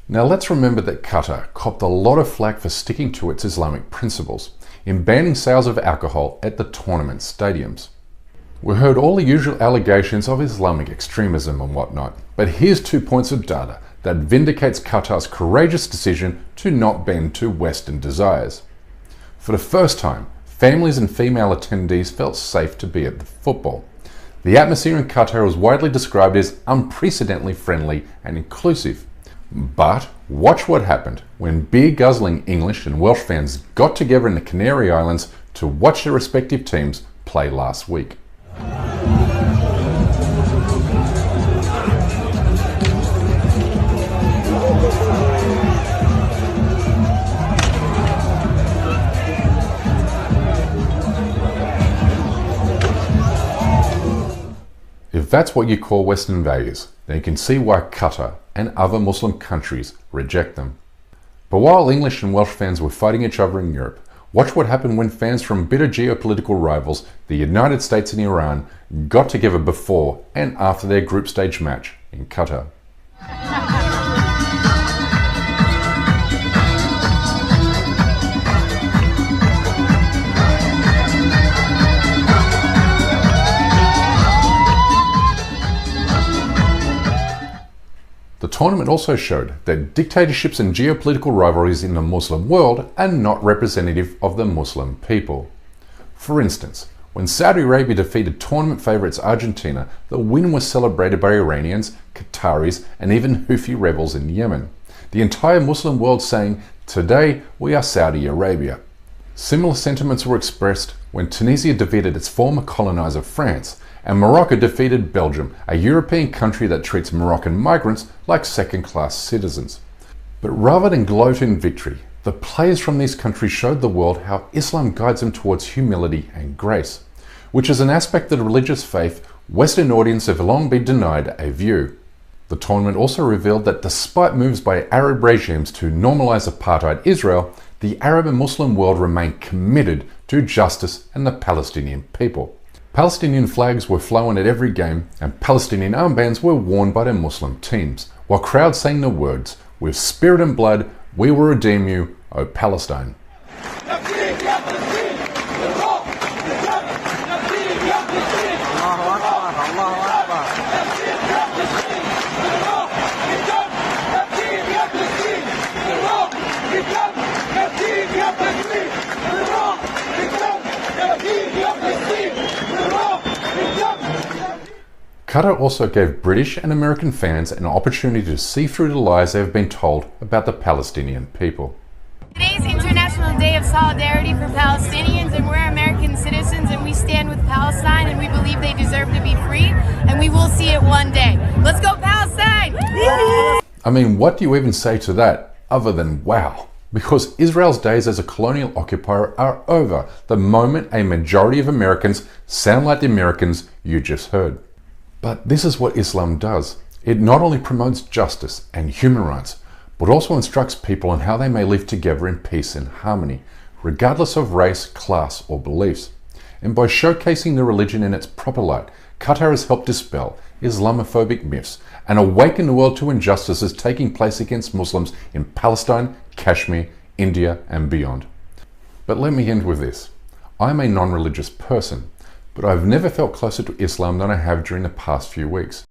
Now let's remember that Qatar copped a lot of flack for sticking to its Islamic principles in banning sales of alcohol at the tournament stadiums. We heard all the usual allegations of Islamic extremism and whatnot, but here's 2 points of data that vindicates Qatar's courageous decision to not bend to Western desires. For the first time, families and female attendees felt safe to be at the football. The atmosphere in Qatar was widely described as unprecedentedly friendly and inclusive. But watch what happened when beer-guzzling English and Welsh fans got together in the Canary Islands to watch their respective teams play last week. If that's what you call Western values, then you can see why Qatar and other Muslim countries reject them. But while English and Welsh fans were fighting each other in Europe, watch what happened when fans from bitter geopolitical rivals, the United States and Iran, got together before and after their group stage match in Qatar. The tournament also showed that dictatorships and geopolitical rivalries in the Muslim world are not representative of the Muslim people. For instance, when Saudi Arabia defeated tournament favourites Argentina, the win was celebrated by Iranians, Qataris, and even Houthi rebels in Yemen. The entire Muslim world saying, "Today we are Saudi Arabia." Similar sentiments were expressed when Tunisia defeated its former coloniser France, and Morocco defeated Belgium, a European country that treats Moroccan migrants like second-class citizens. But rather than gloat in victory, the players from these countries showed the world how Islam guides them towards humility and grace, which is an aspect of the religious faith Western audiences have long been denied a view. The tournament also revealed that despite moves by Arab regimes to normalize apartheid Israel, the Arab and Muslim world remained committed to justice and the Palestinian people. Palestinian flags were flown at every game, and Palestinian armbands were worn by the Muslim teams, while crowds sang the words, "With spirit and blood, we will redeem you, O Palestine." Qatar also gave British and American fans an opportunity to see through the lies they have been told about the Palestinian people. Today's International Day of Solidarity for Palestinians, and we're American citizens and we stand with Palestine and we believe they deserve to be free, and we will see it one day. Let's go Palestine! I mean, what do you even say to that other than wow? Because Israel's days as a colonial occupier are over the moment a majority of Americans sound like the Americans you just heard. But this is what Islam does. It not only promotes justice and human rights, but also instructs people on how they may live together in peace and harmony, regardless of race, class, or beliefs. And by showcasing the religion in its proper light, Qatar has helped dispel Islamophobic myths and awaken the world to injustices taking place against Muslims in Palestine, Kashmir, India, and beyond. But let me end with this. I'm a non-religious person, but I've never felt closer to Islam than I have during the past few weeks.